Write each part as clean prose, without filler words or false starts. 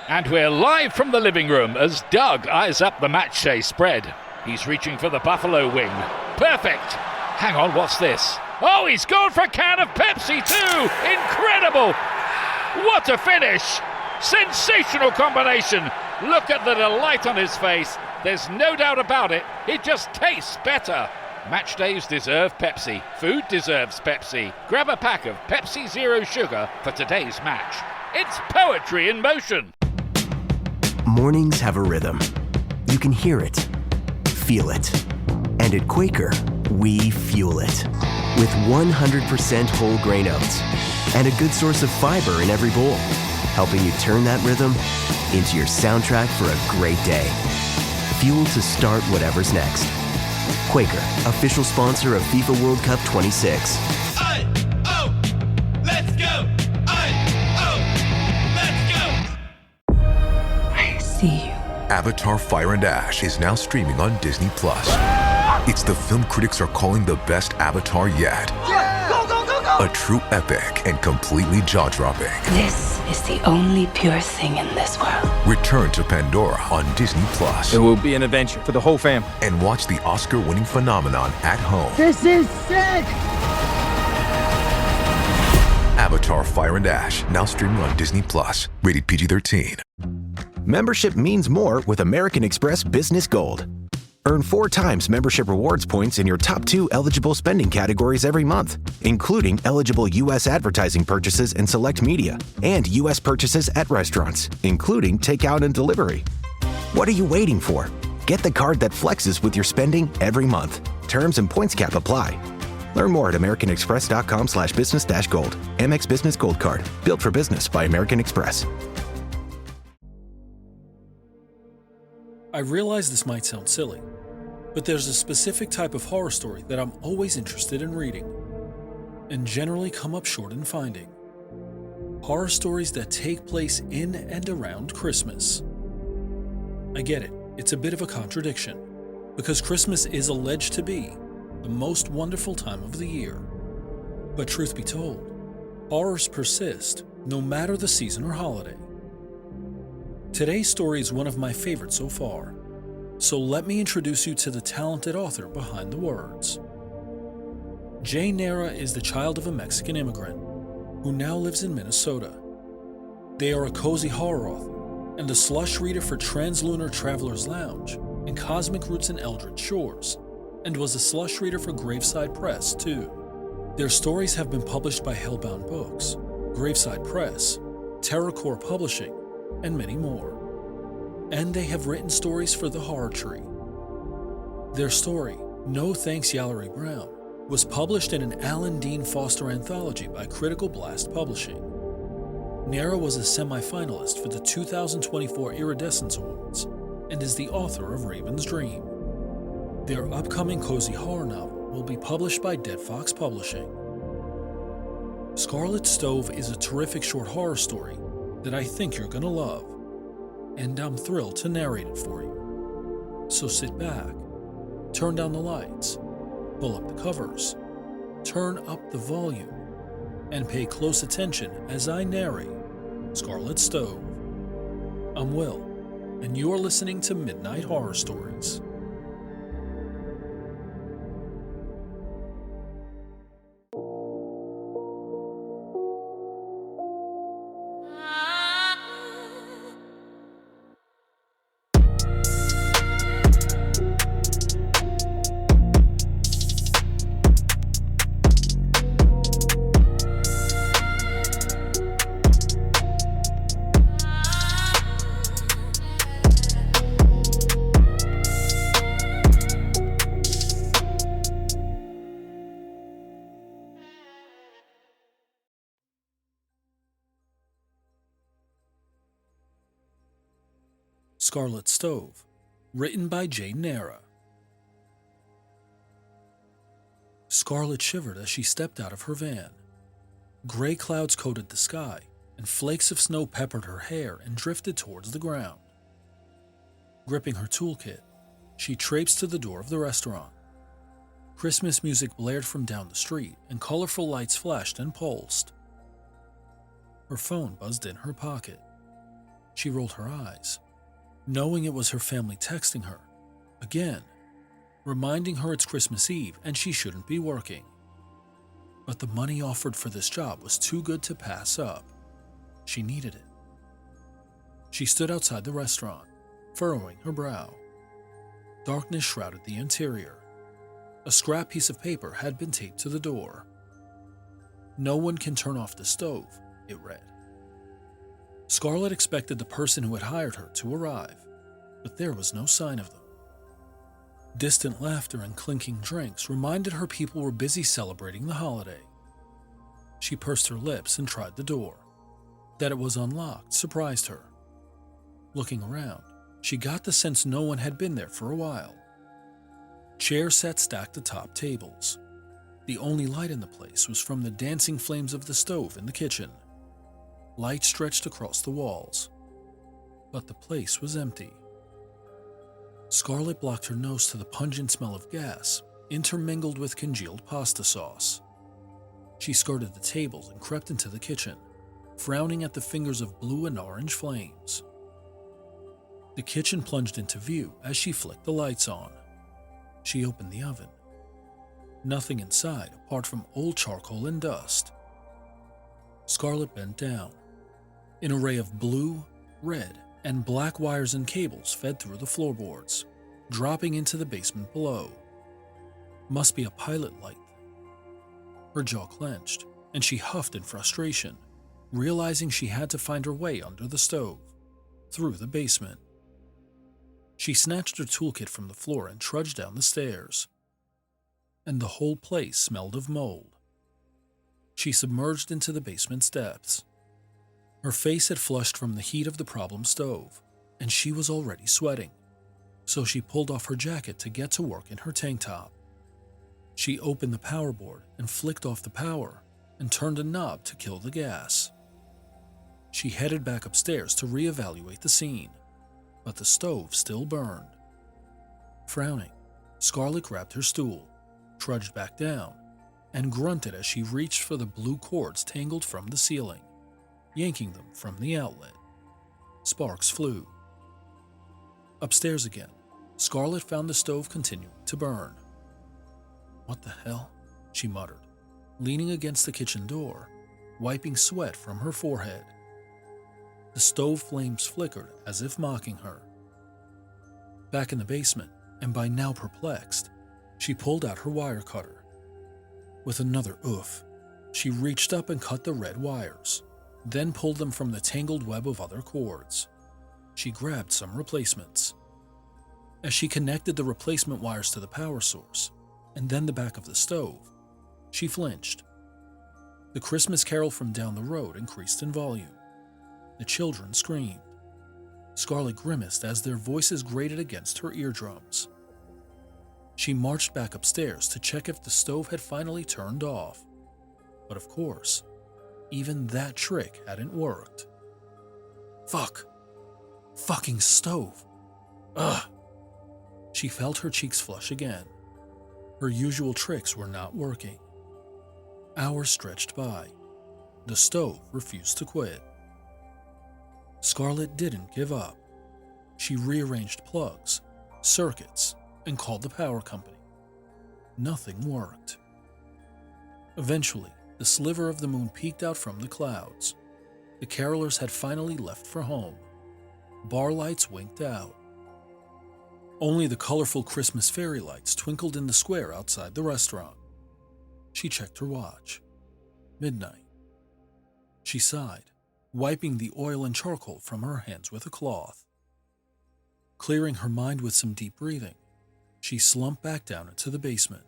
And we're live from the living room as Doug eyes up the matchday spread. He's reaching for the buffalo wing. Perfect! Hang on, what's this? Oh, he's gone for a can of Pepsi too! Incredible! What a finish! Sensational combination! Look at the delight on his face. There's no doubt about it. It just tastes better. Match days deserve Pepsi. Food deserves Pepsi. Grab a pack of Pepsi Zero Sugar for today's match. It's poetry in motion. Mornings have a rhythm. You can hear it, feel it. And at Quaker, we fuel it. With 100% whole grain oats and a good source of fiber in every bowl, helping you turn that rhythm into your soundtrack for a great day. Fuel to start whatever's next. Quaker, official sponsor of FIFA World Cup 26. I-O, let's go! I-O, let's go! I see you. Avatar: Fire and Ash is now streaming on Disney+. It's the film critics are calling the best Avatar yet. Yeah! Go, go, go, go! A true epic and completely jaw-dropping. This is the only pure thing in this world. Return to Pandora on Disney+. It will be an adventure for the whole fam. And watch the Oscar-winning phenomenon at home. This is sick! Avatar: Fire and Ash, now streaming on Disney+. Rated PG-13. Membership means more with American Express Business Gold. Earn 4 times membership rewards points in your top 2 eligible spending categories every month, including eligible U.S. advertising purchases and select media, and U.S. purchases at restaurants, including takeout and delivery. What are you waiting for? Get the card that flexes with your spending every month. Terms and points cap apply. Learn more at americanexpress.com/business-gold. Amex Business Gold Card. Built for business by American Express. I realize this might sound silly, but there's a specific type of horror story that I'm always interested in reading, and generally come up short in finding. Horror stories that take place in and around Christmas. I get it, it's a bit of a contradiction, because Christmas is alleged to be the most wonderful time of the year. But truth be told, horrors persist no matter the season or holiday. Today's story is one of my favorites so far, so let me introduce you to the talented author behind the words. Neira is the child of a Mexican immigrant who now lives in Minnesota. They are a cozy horror author and a slush reader for Translunar Traveler's Lounge and Cosmic Roots and Eldritch Shores, and was a slush reader for Graveside Press too. Their stories have been published by Hellbound Books, Graveside Press, Terracore Publishing, and many more. And they have written stories for the Horror Tree. Their story, No Thanks Yallery Brown, was published in an Alan Dean Foster anthology by Critical Blast Publishing. Neira was a semi-finalist for the 2024 Iridescence Awards and is the author of Raven's Dream. Their upcoming cozy horror novel will be published by Dead Fox Publishing. Scarlett Stove is a terrific short horror story that I think you're gonna love, and I'm thrilled to narrate it for you. So sit back, turn down the lights, pull up the covers, turn up the volume, and pay close attention as I narrate Scarlett Stove. I'm Will, and you're listening to Midnight Horror Stories. Scarlett Stove, written by Neira. Scarlett shivered as she stepped out of her van. Gray clouds coated the sky, and flakes of snow peppered her hair and drifted towards the ground. Gripping her toolkit, she traipsed to the door of the restaurant. Christmas music blared from down the street, and colorful lights flashed and pulsed. Her phone buzzed in her pocket. She rolled her eyes, knowing it was her family texting her, again, reminding her it's Christmas Eve and she shouldn't be working. But the money offered for this job was too good to pass up. She needed it. She stood outside the restaurant, furrowing her brow. Darkness shrouded the interior. A scrap piece of paper had been taped to the door. "No one can turn off the stove," it read. Scarlett expected the person who had hired her to arrive, but there was no sign of them. Distant laughter and clinking drinks reminded her people were busy celebrating the holiday. She pursed her lips and tried the door. That it was unlocked surprised her. Looking around, she got the sense no one had been there for a while. Chairs sat stacked atop tables. The only light in the place was from the dancing flames of the stove in the kitchen. Light stretched across the walls, but the place was empty. Scarlett blocked her nose to the pungent smell of gas, intermingled with congealed pasta sauce. She skirted the tables and crept into the kitchen, frowning at the fingers of blue and orange flames. The kitchen plunged into view as she flicked the lights on. She opened the oven. Nothing inside apart from old charcoal and dust. Scarlett bent down. An array of blue, red, and black wires and cables fed through the floorboards, dropping into the basement below. Must be a pilot light. Her jaw clenched, and she huffed in frustration, realizing she had to find her way under the stove, through the basement. She snatched her toolkit from the floor and trudged down the stairs. And the whole place smelled of mold. She submerged into the basement's depths. Her face had flushed from the heat of the problem stove, and she was already sweating, so she pulled off her jacket to get to work in her tank top. She opened the power board and flicked off the power and turned a knob to kill the gas. She headed back upstairs to reevaluate the scene, but the stove still burned. Frowning, Scarlett grabbed her stool, trudged back down, and grunted as she reached for the blue cords tangled from the ceiling, yanking them from the outlet. Sparks flew. Upstairs again, Scarlett found the stove continuing to burn. "What the hell?" she muttered, leaning against the kitchen door, wiping sweat from her forehead. The stove flames flickered as if mocking her. Back in the basement, and by now perplexed, she pulled out her wire cutter. With another oof, she reached up and cut the red wires, then pulled them from the tangled web of other cords. She grabbed some replacements. As she connected the replacement wires to the power source, and then the back of the stove, she flinched. The Christmas carol from down the road increased in volume. The children screamed. Scarlett grimaced as their voices grated against her eardrums. She marched back upstairs to check if the stove had finally turned off. But of course, even that trick hadn't worked. Fuck. Fucking stove. Ugh. She felt her cheeks flush again. Her usual tricks were not working. Hours stretched by. The stove refused to quit. Scarlett didn't give up. She rearranged plugs, circuits, and called the power company. Nothing worked. Eventually, the sliver of the moon peeked out from the clouds. The carolers had finally left for home. Bar lights winked out. Only the colorful Christmas fairy lights twinkled in the square outside the restaurant. She checked her watch. Midnight. She sighed, wiping the oil and charcoal from her hands with a cloth. Clearing her mind with some deep breathing, she slumped back down into the basement.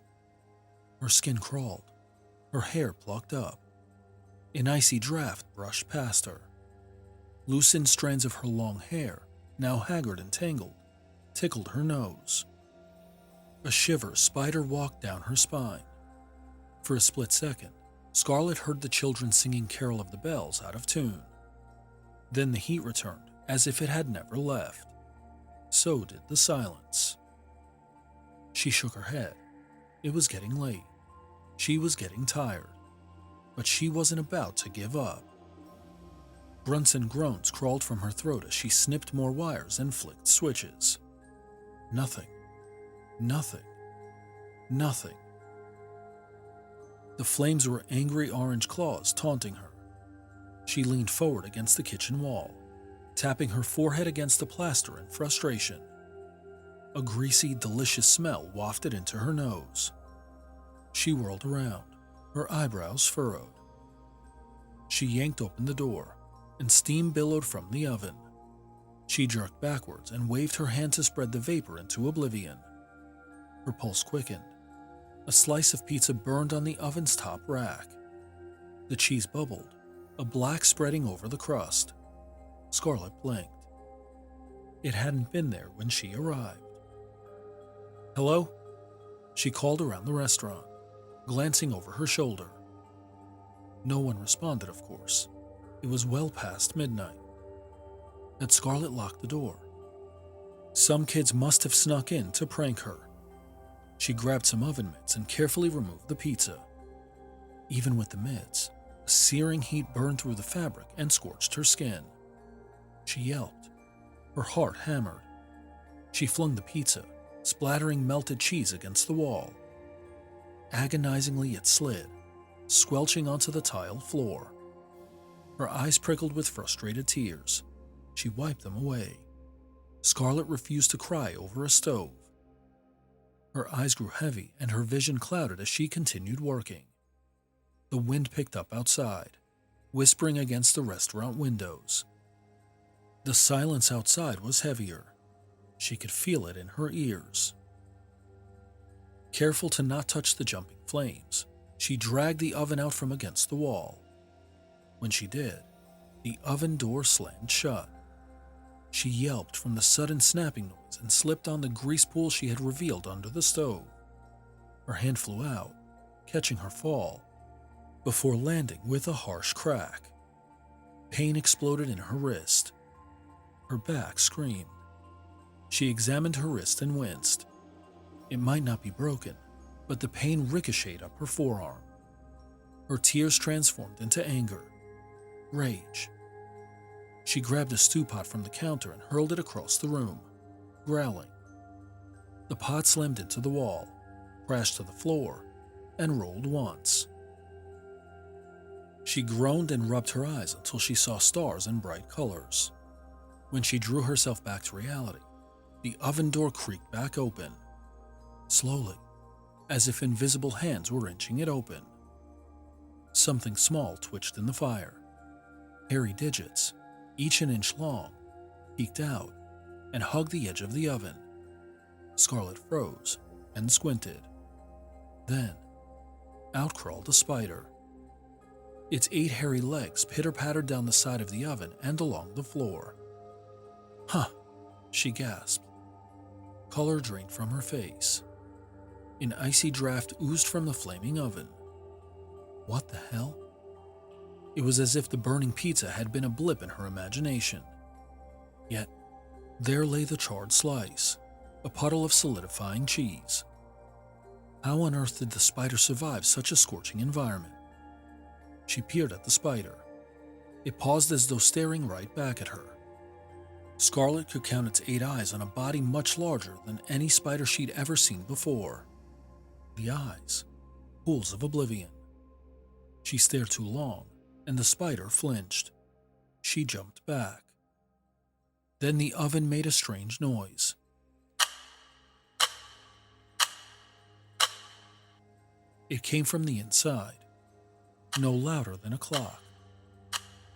Her skin crawled, her hair plucked up. An icy draft brushed past her. Loosened strands of her long hair, now haggard and tangled, tickled her nose. A shiver spider-walked down her spine. For a split second, Scarlett heard the children singing Carol of the Bells out of tune. Then the heat returned, as if it had never left. So did the silence. She shook her head. It was getting late. She was getting tired. But she wasn't about to give up. Grunts and groans crawled from her throat as she snipped more wires and flicked switches. Nothing. Nothing. Nothing. The flames were angry orange claws taunting her. She leaned forward against the kitchen wall, tapping her forehead against the plaster in frustration. A greasy, delicious smell wafted into her nose. She whirled around, her eyebrows furrowed. She yanked open the door, and steam billowed from the oven. She jerked backwards and waved her hand to spread the vapor into oblivion. Her pulse quickened. A slice of pizza burned on the oven's top rack. The cheese bubbled, a black spreading over the crust. Scarlett blinked. It hadn't been there when she arrived. "Hello?" She called around the restaurant, glancing over her shoulder. No one responded, of course. It was well past midnight. Had Scarlett locked the door? Some kids must have snuck in to prank her. She grabbed some oven mitts and carefully removed the pizza. Even with the mitts, a searing heat burned through the fabric and scorched her skin. She yelped. Her heart hammered. She flung the pizza, splattering melted cheese against the wall. Agonizingly, it slid, squelching onto the tiled floor. Her eyes prickled with frustrated tears. She wiped them away. Scarlett refused to cry over a stove. Her eyes grew heavy and her vision clouded as she continued working. The wind picked up outside, whispering against the restaurant windows. The silence outside was heavier. She could feel it in her ears. Careful to not touch the jumping flames, she dragged the oven out from against the wall. When she did, the oven door slammed shut. She yelped from the sudden snapping noise and slipped on the grease pool she had revealed under the stove. Her hand flew out, catching her fall, before landing with a harsh crack. Pain exploded in her wrist. Her back screamed. She examined her wrist and winced. It might not be broken, but the pain ricocheted up her forearm. Her tears transformed into anger, rage. She grabbed a stew pot from the counter and hurled it across the room, growling. The pot slammed into the wall, crashed to the floor, and rolled once. She groaned and rubbed her eyes until she saw stars and bright colors. When she drew herself back to reality, the oven door creaked back open, slowly, as if invisible hands were inching it open. Something small twitched in the fire. Hairy digits, each an inch long, peeked out and hugged the edge of the oven. Scarlett froze and squinted. Then, out crawled a spider. Its 8 hairy legs pitter-pattered down the side of the oven and along the floor. "Huh," she gasped. Color drained from her face. An icy draft oozed from the flaming oven. What the hell? It was as if the burning pizza had been a blip in her imagination. Yet, there lay the charred slice, a puddle of solidifying cheese. How on earth did the spider survive such a scorching environment? She peered at the spider. It paused as though staring right back at her. Scarlett could count its 8 eyes on a body much larger than any spider she'd ever seen before. The eyes, pools of oblivion. She stared too long, and the spider flinched. She jumped back. Then the oven made a strange noise. It came from the inside, no louder than a clock.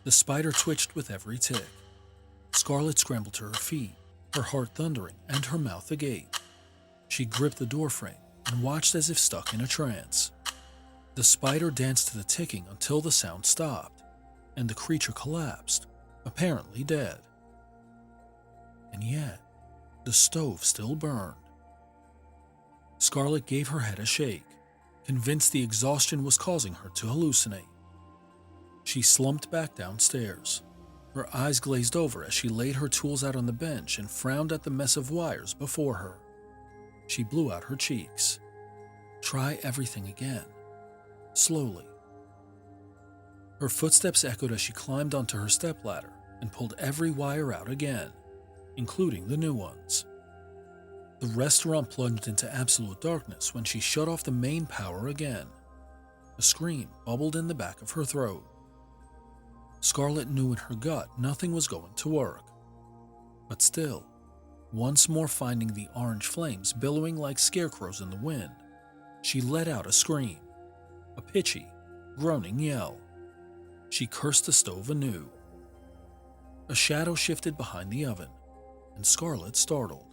The spider twitched with every tick. Scarlett scrambled to her feet, her heart thundering and her mouth agape. She gripped the doorframe and watched as if stuck in a trance. The spider danced to the ticking until the sound stopped, and the creature collapsed, apparently dead. And yet, the stove still burned. Scarlett gave her head a shake, convinced the exhaustion was causing her to hallucinate. She slumped back downstairs. Her eyes glazed over as she laid her tools out on the bench and frowned at the mess of wires before her. She blew out her cheeks. Try everything again, slowly. Her footsteps echoed as she climbed onto her stepladder and pulled every wire out again, including the new ones. The restaurant plunged into absolute darkness when she shut off the main power again. A scream bubbled in the back of her throat. Scarlett knew in her gut nothing was going to work. But still, once more finding the orange flames billowing like scarecrows in the wind, she let out a scream, a pitchy, groaning yell. She cursed the stove anew. A shadow shifted behind the oven, and Scarlett startled.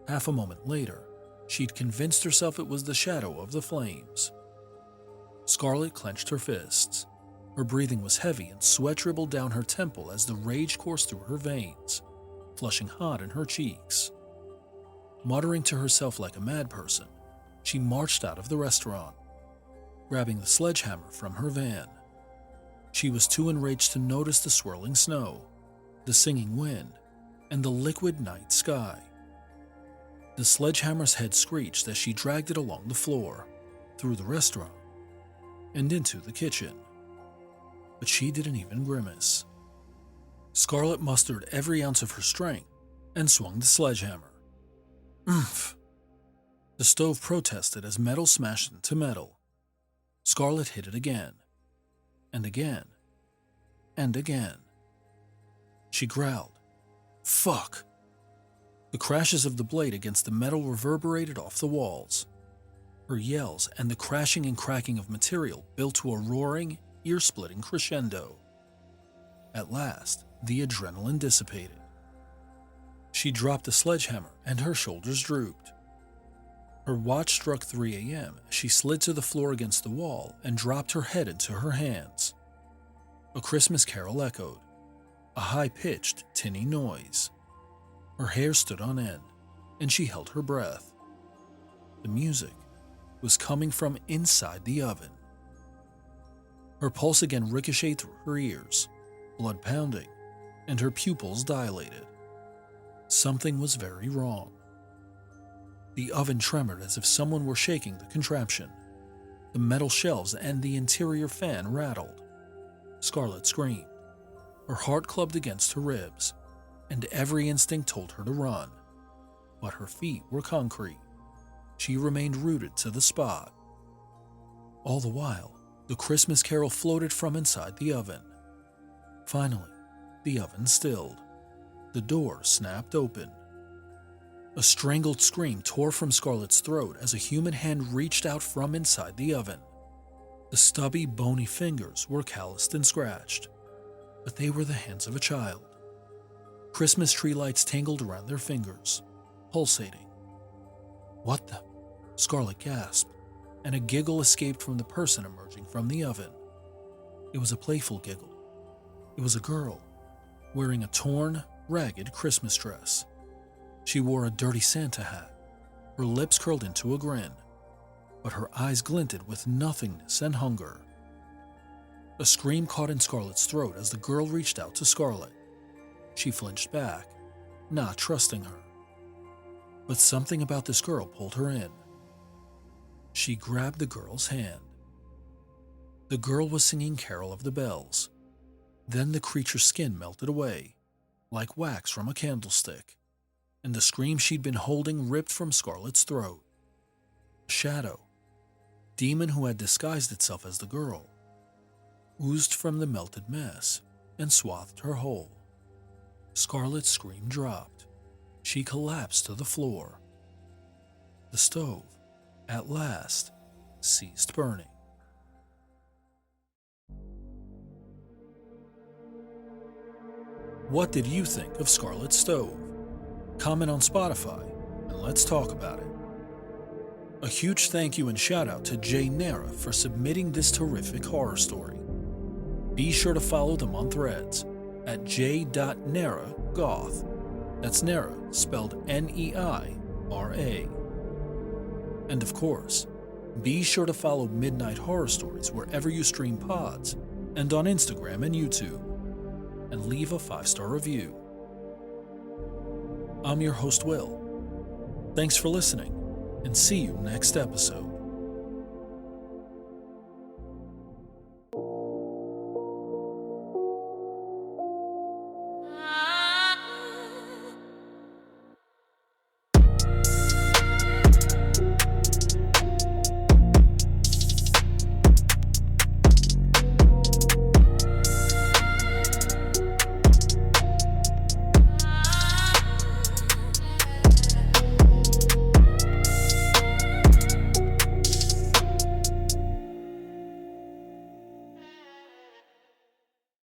Half a moment later, she'd convinced herself it was the shadow of the flames. Scarlett clenched her fists. Her breathing was heavy and sweat dribbled down her temple as the rage coursed through her veins, flushing hot in her cheeks. Muttering to herself like a mad person, she marched out of the restaurant, grabbing the sledgehammer from her van. She was too enraged to notice the swirling snow, the singing wind, and the liquid night sky. The sledgehammer's head screeched as she dragged it along the floor, through the restaurant, and into the kitchen. But she didn't even grimace. Scarlett mustered every ounce of her strength and swung the sledgehammer. Oomph! The stove protested as metal smashed into metal. Scarlett hit it again, and again, and again. She growled, "Fuck!" The crashes of the blade against the metal reverberated off the walls. Her yells and the crashing and cracking of material built to a roaring, ear-splitting crescendo. At last, the adrenaline dissipated. She dropped the sledgehammer and her shoulders drooped. Her watch struck 3 a.m. as she slid to the floor against the wall and dropped her head into her hands. A Christmas carol echoed, a high-pitched, tinny noise. Her hair stood on end, and she held her breath. The music was coming from inside the oven. Her pulse again ricocheted through her ears, blood pounding, and her pupils dilated. Something was very wrong. The oven tremored as if someone were shaking the contraption. The metal shelves and the interior fan rattled. Scarlett screamed. Her heart clubbed against her ribs, and every instinct told her to run. But her feet were concrete. She remained rooted to the spot. All the while, the Christmas carol floated from inside the oven. Finally, the oven stilled. The door snapped open. A strangled scream tore from Scarlett's throat as a human hand reached out from inside the oven. The stubby, bony fingers were calloused and scratched, but they were the hands of a child. Christmas tree lights tangled around their fingers, pulsating. "What the?" Scarlett gasped, and a giggle escaped from the person emerging from the oven. It was a playful giggle. It was a girl, wearing a torn, ragged Christmas dress. She wore a dirty Santa hat, her lips curled into a grin, but her eyes glinted with nothingness and hunger. A scream caught in Scarlett's throat as the girl reached out to Scarlett. She flinched back, not trusting her. But something about this girl pulled her in. She grabbed the girl's hand. The girl was singing Carol of the Bells. Then the creature's skin melted away, like wax from a candlestick, and the scream she'd been holding ripped from Scarlett's throat. A shadow, demon who had disguised itself as the girl, oozed from the melted mess and swathed her whole. Scarlett's scream dropped. She collapsed to the floor. The stove, at last, ceased burning. What did you think of Scarlett's Stove? Comment on Spotify, and let's talk about it. A huge thank you and shout out to Neira for submitting this terrific horror story. Be sure to follow them on Threads at j.neiragoth. That's Neira, spelled Neira. And of course, be sure to follow Midnight Horror Stories wherever you stream pods and on Instagram and YouTube, and leave a 5-star review. I'm your host, Will. Thanks for listening, and see you next episode.